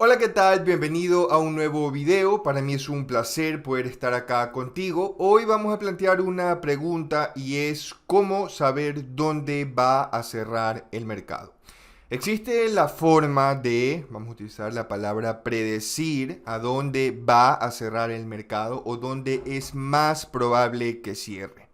Hola, ¿qué tal? Bienvenido a un nuevo video. Para mí es un placer poder estar acá contigo. Hoy vamos a plantear una pregunta y es ¿cómo saber dónde va a cerrar el mercado? Existe la forma de, vamos a utilizar la palabra predecir a dónde va a cerrar el mercado o dónde es más probable que cierre.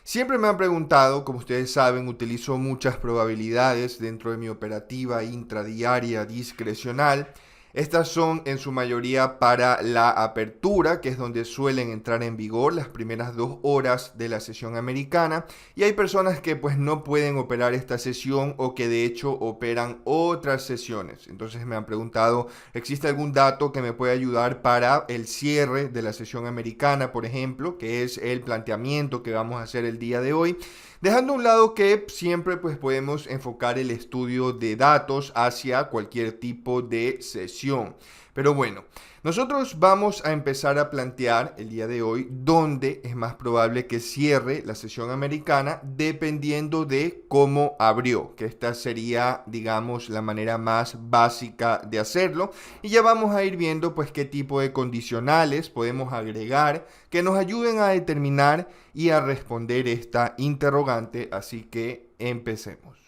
Siempre me han preguntado, como ustedes saben, utilizo muchas probabilidades dentro de mi operativa intradiaria discrecional. Estas son en su mayoría para la apertura, que es donde suelen entrar en vigor las primeras 2 horas de la sesión americana. Y hay personas que pues no pueden operar esta sesión o que de hecho operan otras sesiones. Entonces me han preguntado, ¿existe algún dato que me pueda ayudar para el cierre de la sesión americana, por ejemplo, que es el planteamiento que vamos a hacer el día de hoy? Dejando a un lado que siempre pues podemos enfocar el estudio de datos hacia cualquier tipo de sesión. Pero bueno, nosotros vamos a empezar a plantear el día de hoy dónde es más probable que cierre la sesión americana dependiendo de cómo abrió, que esta sería, digamos, la manera más básica de hacerlo. Y ya vamos a ir viendo pues qué tipo de condicionales podemos agregar que nos ayuden a determinar y a responder esta interrogante. Así que empecemos.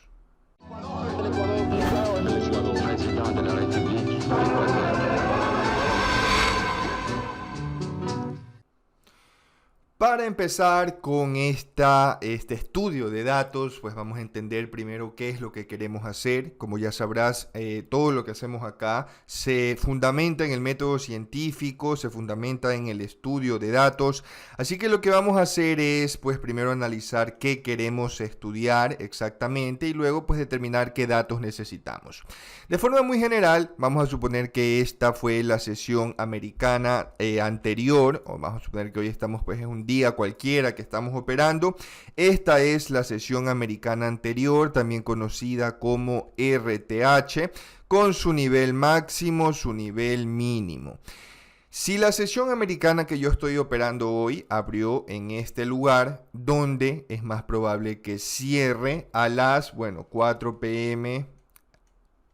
Para empezar con este estudio de datos, pues vamos a entender primero qué es lo que queremos hacer. Como ya sabrás, todo lo que hacemos acá se fundamenta en el método científico, se fundamenta en el estudio de datos. Así que lo que vamos a hacer es, pues primero analizar qué queremos estudiar exactamente y luego pues determinar qué datos necesitamos. De forma muy general, vamos a suponer que esta fue la sesión americana anterior, o vamos a suponer que hoy estamos pues en un día cualquiera que estamos operando. Esta es la sesión americana anterior, también conocida como RTH, con su nivel máximo, su nivel mínimo. Si la sesión americana que yo estoy operando hoy abrió en este lugar, ¿dónde es más probable que cierre a las, 4 p.m.?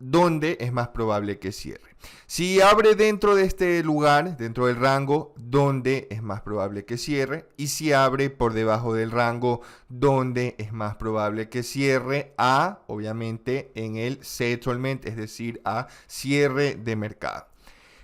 ¿Dónde es más probable que cierre? Si abre dentro de este lugar, dentro del rango, ¿dónde es más probable que cierre? Y si abre por debajo del rango, ¿dónde es más probable que cierre? Obviamente, en el settlement, es decir, a cierre de mercado.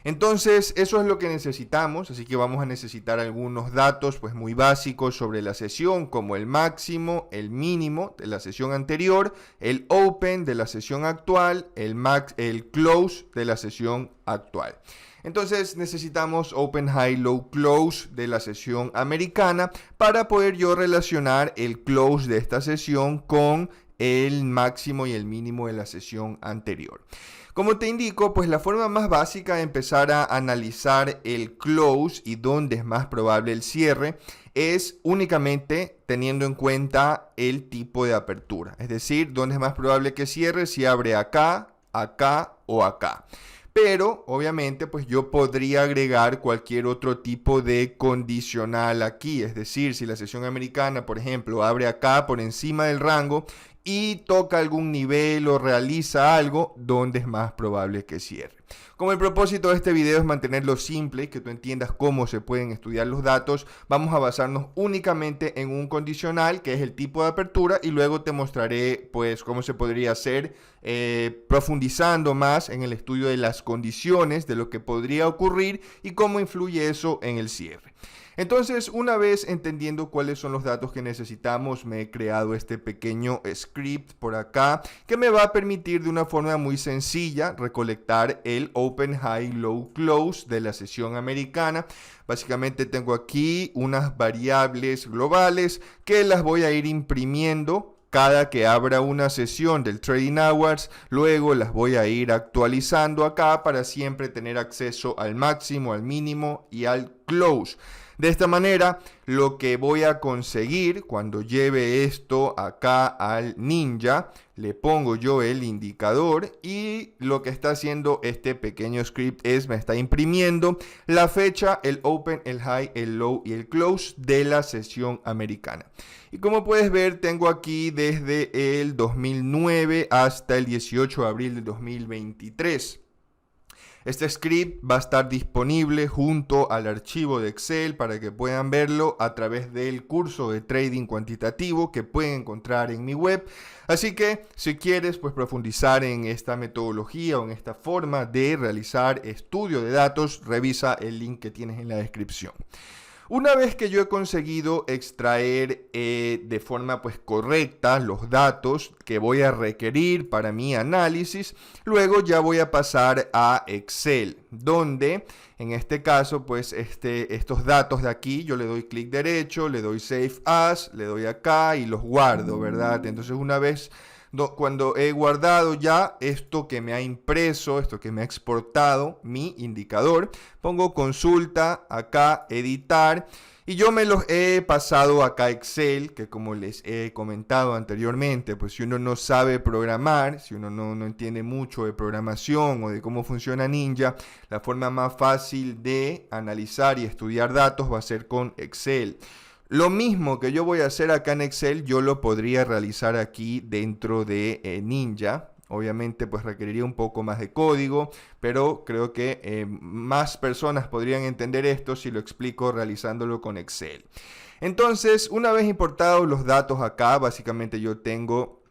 Entonces, eso es lo que necesitamos, así que vamos a necesitar algunos datos pues muy básicos sobre la sesión, como el máximo, el mínimo de la sesión anterior, el open de la sesión actual, el close de la sesión actual. Entonces necesitamos open, high, low, close de la sesión americana para poder yo relacionar el close de esta sesión con el máximo y el mínimo de la sesión anterior. Como te indico, pues la forma más básica de empezar a analizar el close y dónde es más probable el cierre es únicamente teniendo en cuenta el tipo de apertura. Es decir, dónde es más probable que cierre si abre acá, acá o acá. Pero obviamente pues yo podría agregar cualquier otro tipo de condicional aquí. Es decir, si la sesión americana, por ejemplo, abre acá por encima del rango y toca algún nivel o realiza algo, ¿dónde es más probable que cierre? Como el propósito de este video es mantenerlo simple y que tú entiendas cómo se pueden estudiar los datos, vamos a basarnos únicamente en un condicional que es el tipo de apertura y luego te mostraré pues cómo se podría hacer profundizando más en el estudio de las condiciones, de lo que podría ocurrir y cómo influye eso en el cierre. Entonces, una vez entendiendo cuáles son los datos que necesitamos, me he creado este pequeño script por acá que me va a permitir de una forma muy sencilla recolectar el open, high, low, close de la sesión americana. Básicamente tengo aquí unas variables globales que las voy a ir imprimiendo cada que abra una sesión del Trading Hours. Luego las voy a ir actualizando acá para siempre tener acceso al máximo, al mínimo y al close. De esta manera, lo que voy a conseguir cuando lleve esto acá al Ninja, le pongo yo el indicador y lo que está haciendo este pequeño script es me está imprimiendo la fecha, el open, el high, el low y el close de la sesión americana. Y como puedes ver, tengo aquí desde el 2009 hasta el 18 de abril de 2023. Este script va a estar disponible junto al archivo de Excel para que puedan verlo a través del curso de trading cuantitativo que pueden encontrar en mi web. Así que si quieres pues profundizar en esta metodología o en esta forma de realizar estudio de datos, revisa el link que tienes en la descripción. Una vez que yo he conseguido extraer de forma pues correcta los datos que voy a requerir para mi análisis, luego ya voy a pasar a Excel, donde en este caso pues estos datos de aquí yo le doy clic derecho, le doy Save As, le doy acá y los guardo, ¿verdad? Entonces una vez cuando he guardado ya esto que me ha impreso, esto que me ha exportado, mi indicador, pongo consulta, acá editar, y yo me los he pasado acá a Excel, que como les he comentado anteriormente, pues si uno no sabe programar, si uno no entiende mucho de programación o de cómo funciona Ninja, la forma más fácil de analizar y estudiar datos va a ser con Excel. Lo mismo que yo voy a hacer acá en Excel, yo lo podría realizar aquí dentro de Ninja. Obviamente pues requeriría un poco más de código, pero creo que más personas podrían entender esto si lo explico realizándolo con Excel. Entonces, una vez importados los datos acá, básicamente yo tengo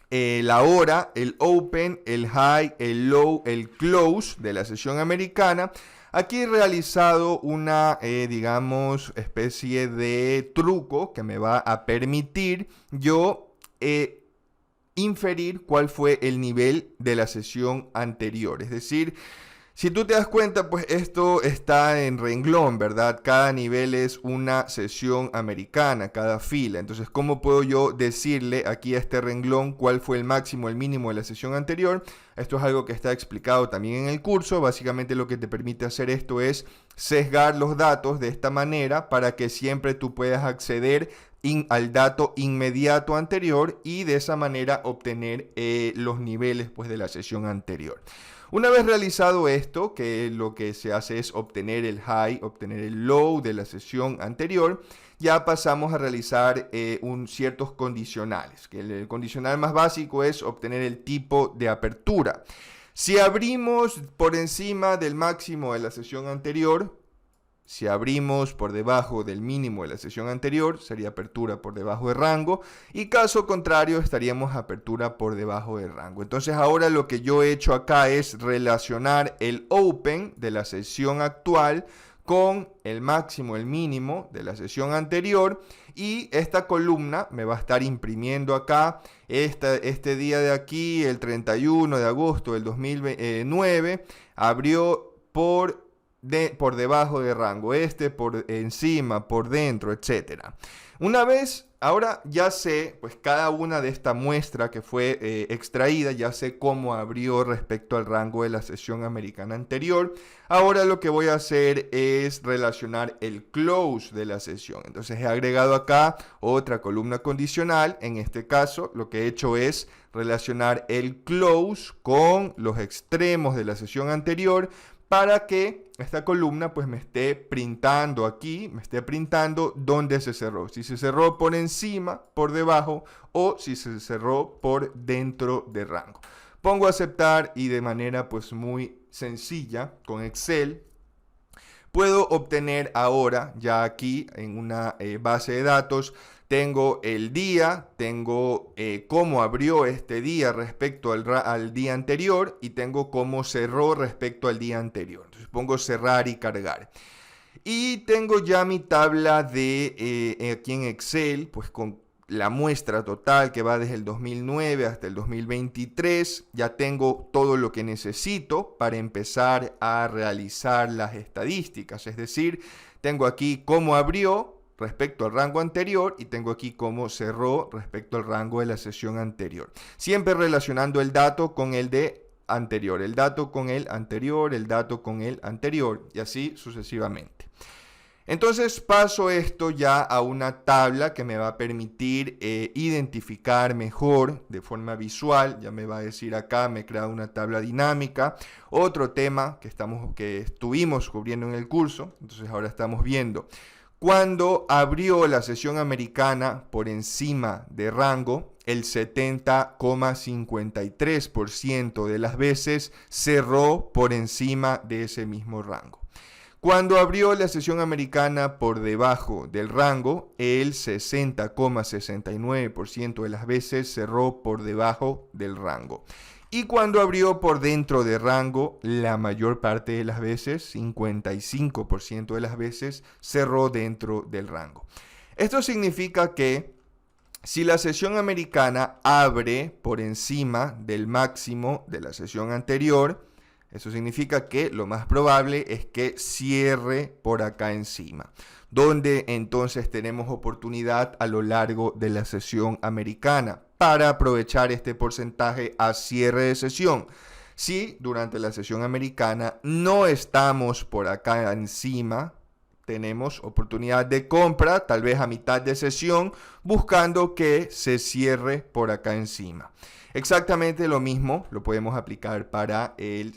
la hora, el open, el high, el low, el close de la sesión americana. Aquí he realizado una, digamos, especie de truco que me va a permitir yo inferir cuál fue el nivel de la sesión anterior. Es decir, si tú te das cuenta, pues esto está en renglón, ¿verdad? Cada nivel es una sesión americana, cada fila. Entonces, ¿cómo puedo yo decirle aquí a este renglón cuál fue el máximo, el mínimo de la sesión anterior? Esto es algo que está explicado también en el curso. Básicamente lo que te permite hacer esto es sesgar los datos de esta manera para que siempre tú puedas acceder al dato inmediato anterior y de esa manera obtener los niveles pues, de la sesión anterior. Una vez realizado esto, que lo que se hace es obtener el high, obtener el low de la sesión anterior, ya pasamos a realizar ciertos condicionales. Que el condicional más básico es obtener el tipo de apertura. Si abrimos por encima del máximo de la sesión anterior, si abrimos por debajo del mínimo de la sesión anterior, sería apertura por debajo de rango, y caso contrario estaríamos apertura por debajo de rango. Entonces ahora lo que yo he hecho acá es relacionar el open de la sesión actual con el máximo, el mínimo de la sesión anterior, y esta columna me va a estar imprimiendo acá este día de aquí, el 31 de agosto del 2009, abrió por debajo de rango, por encima, por dentro, etcétera. Una vez, ahora ya sé, pues cada una de esta muestra que fue extraída, ya sé cómo abrió respecto al rango de la sesión americana anterior. Ahora lo que voy a hacer es relacionar el close de la sesión. Entonces he agregado acá otra columna condicional. En este caso, lo que he hecho es relacionar el close con los extremos de la sesión anterior, para que esta columna pues me esté printando aquí, me esté printando dónde se cerró. Si se cerró por encima, por debajo, o si se cerró por dentro de rango. Pongo aceptar y de manera pues muy sencilla con Excel puedo obtener ahora ya aquí en una base de datos. Tengo el día, tengo cómo abrió este día respecto al día anterior y tengo cómo cerró respecto al día anterior. Entonces pongo cerrar y cargar. Y tengo ya mi tabla de aquí en Excel, pues con la muestra total que va desde el 2009 hasta el 2023. Ya tengo todo lo que necesito para empezar a realizar las estadísticas. Es decir, tengo aquí cómo abrió respecto al rango anterior y tengo aquí cómo cerró respecto al rango de la sesión anterior. Siempre relacionando el dato con el de anterior, el dato con el anterior, el dato con el anterior y así sucesivamente. Entonces paso esto ya a una tabla que me va a permitir identificar mejor de forma visual. Ya me va a decir acá, me crea una tabla dinámica. Otro tema que estuvimos cubriendo en el curso. Entonces ahora estamos viendo Cuando abrió la sesión americana por encima de rango, el 70,53% de las veces cerró por encima de ese mismo rango. Cuando abrió la sesión americana por debajo del rango, el 60,69% de las veces cerró por debajo del rango. Y cuando abrió por dentro de rango, la mayor parte de las veces, 55% de las veces, cerró dentro del rango. Esto significa que si la sesión americana abre por encima del máximo de la sesión anterior, eso significa que lo más probable es que cierre por acá encima, donde entonces tenemos oportunidad a lo largo de la sesión americana para aprovechar este porcentaje a cierre de sesión. Si durante la sesión americana no estamos por acá encima, tenemos oportunidad de compra, tal vez a mitad de sesión, buscando que se cierre por acá encima. Exactamente lo mismo lo podemos aplicar para el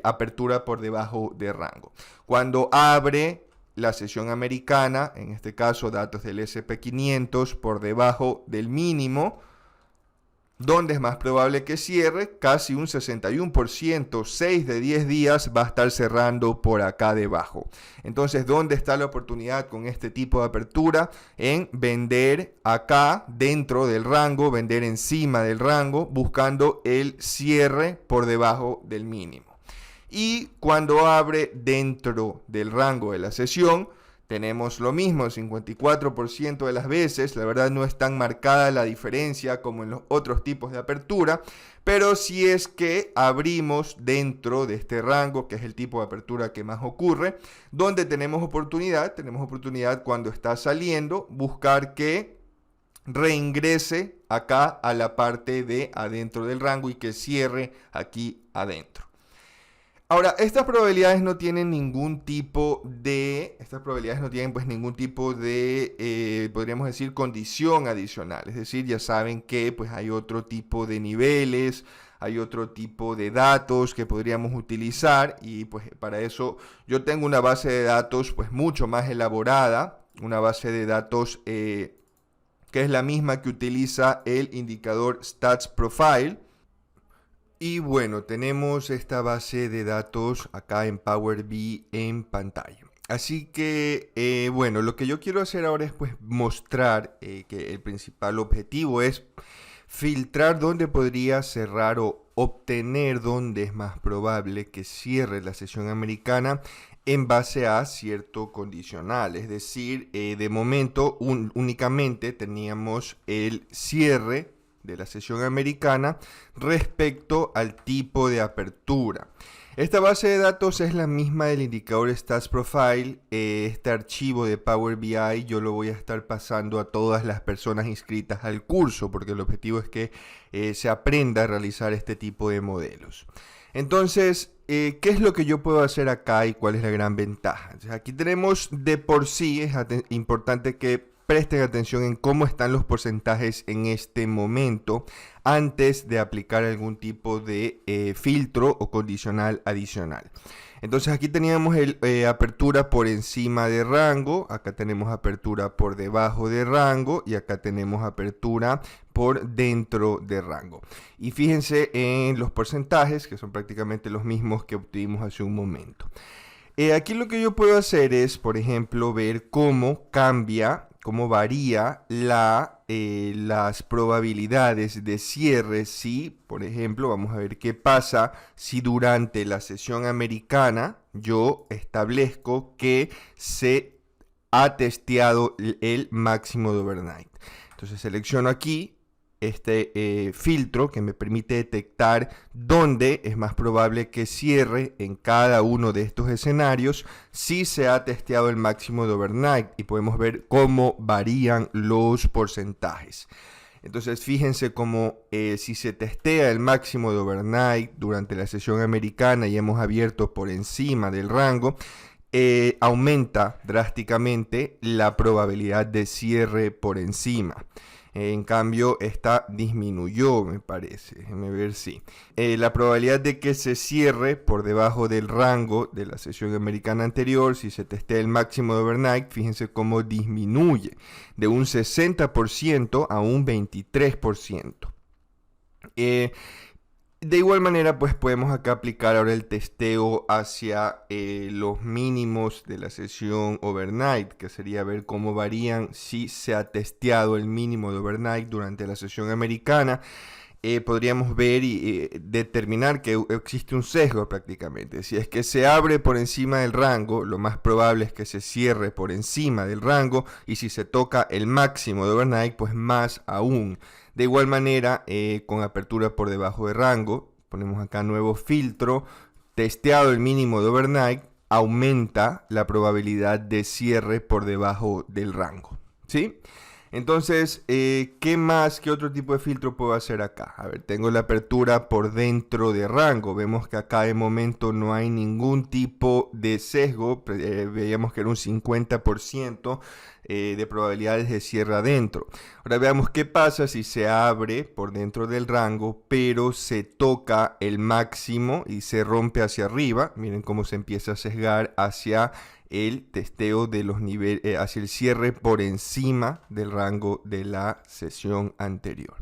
apertura por debajo de rango. Cuando abre la sesión americana, en este caso datos del SP500 por debajo del mínimo, donde es más probable que cierre, casi un 61%, 6 de 10 días va a estar cerrando por acá debajo. Entonces, ¿dónde está la oportunidad con este tipo de apertura? En vender acá dentro del rango, vender encima del rango, buscando el cierre por debajo del mínimo. Y cuando abre dentro del rango de la sesión, tenemos lo mismo, el 54% de las veces. La verdad no es tan marcada la diferencia como en los otros tipos de apertura, pero si es que abrimos dentro de este rango, que es el tipo de apertura que más ocurre, donde tenemos oportunidad cuando está saliendo, buscar que reingrese acá a la parte de adentro del rango y que cierre aquí adentro. Ahora, estas probabilidades no tienen ningún tipo de, podríamos decir, condición adicional. Es decir, ya saben que pues hay otro tipo de niveles, hay otro tipo de datos que podríamos utilizar y pues para eso yo tengo una base de datos pues mucho más elaborada, una base de datos que es la misma que utiliza el indicador Stats Profile. Y bueno, tenemos esta base de datos acá en Power BI en pantalla. Así que, bueno, lo que yo quiero hacer ahora es pues mostrar que el principal objetivo es filtrar dónde podría cerrar o obtener dónde es más probable que cierre la sesión americana en base a cierto condicional. Es decir, de momento únicamente teníamos el cierre de la sesión americana respecto al tipo de apertura. Esta base de datos es la misma del indicador Stats Profile. Este archivo de Power BI yo lo voy a estar pasando a todas las personas inscritas al curso porque el objetivo es que se aprenda a realizar este tipo de modelos. Entonces, ¿qué es lo que yo puedo hacer acá y cuál es la gran ventaja? Entonces, aquí tenemos de por sí, es importante que presten atención en cómo están los porcentajes en este momento antes de aplicar algún tipo de filtro o condicional adicional. Entonces aquí teníamos apertura por encima de rango, acá tenemos apertura por debajo de rango y acá tenemos apertura por dentro de rango. Y fíjense en los porcentajes que son prácticamente los mismos que obtuvimos hace un momento. Aquí lo que yo puedo hacer es, por ejemplo, ver cómo varía las probabilidades de cierre. Si, por ejemplo, vamos a ver qué pasa si durante la sesión americana yo establezco que se ha testeado el máximo de overnight. Entonces selecciono aquí este filtro que me permite detectar dónde es más probable que cierre en cada uno de estos escenarios si se ha testeado el máximo de overnight y podemos ver cómo varían los porcentajes. Entonces fíjense cómo si se testea el máximo de overnight durante la sesión americana y hemos abierto por encima del rango, aumenta drásticamente la probabilidad de cierre por encima. En cambio, esta disminuyó, me parece. Déjenme ver si. La probabilidad de que se cierre por debajo del rango de la sesión americana anterior, si se testea el máximo de overnight, fíjense cómo disminuye de un 60% a un 23%. De igual manera, pues podemos acá aplicar ahora el testeo hacia los mínimos de la sesión overnight, que sería ver cómo varían si se ha testeado el mínimo de overnight durante la sesión americana. Podríamos ver y determinar que existe un sesgo prácticamente. Si es que se abre por encima del rango, lo más probable es que se cierre por encima del rango, y si se toca el máximo de overnight, pues más aún. De igual manera, con apertura por debajo de rango, ponemos acá nuevo filtro, testeado el mínimo de overnight, aumenta la probabilidad de cierre por debajo del rango, ¿sí? Entonces, ¿qué más? ¿Qué otro tipo de filtro puedo hacer acá? A ver, tengo la apertura por dentro de rango. Vemos que acá de momento no hay ningún tipo de sesgo. Veíamos que era un 50% de probabilidades de cierre adentro. Ahora veamos qué pasa si se abre por dentro del rango, pero se toca el máximo y se rompe hacia arriba. Miren cómo se empieza a sesgar hacia el testeo de los niveles, hacia el cierre por encima del rango de la sesión anterior.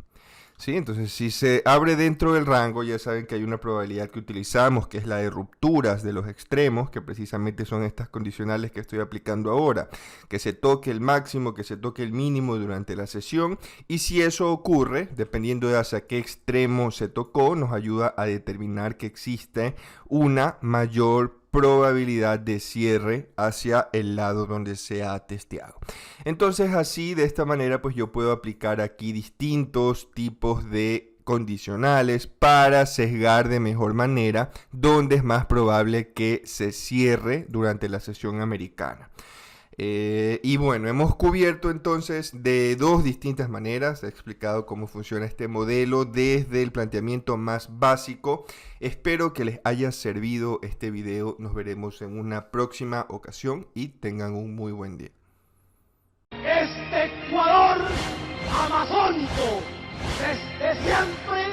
¿Sí? Entonces, si se abre dentro del rango, ya saben que hay una probabilidad que utilizamos, que es la de rupturas de los extremos, que precisamente son estas condicionales que estoy aplicando ahora, que se toque el máximo, que se toque el mínimo durante la sesión, y si eso ocurre, dependiendo de hacia qué extremo se tocó, nos ayuda a determinar que existe una mayor probabilidad de cierre hacia el lado donde se ha testeado. Entonces, así, de esta manera, pues yo puedo aplicar aquí distintos tipos de condicionales para sesgar de mejor manera donde es más probable que se cierre durante la sesión americana. Y bueno, hemos cubierto entonces de dos distintas maneras, he explicado cómo funciona este modelo desde el planteamiento más básico. Espero que les haya servido este video. Nos veremos en una próxima ocasión y tengan un muy buen día. Este Ecuador amazónico, desde siempre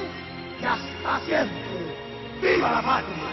y hasta siempre. ¡Viva la patria!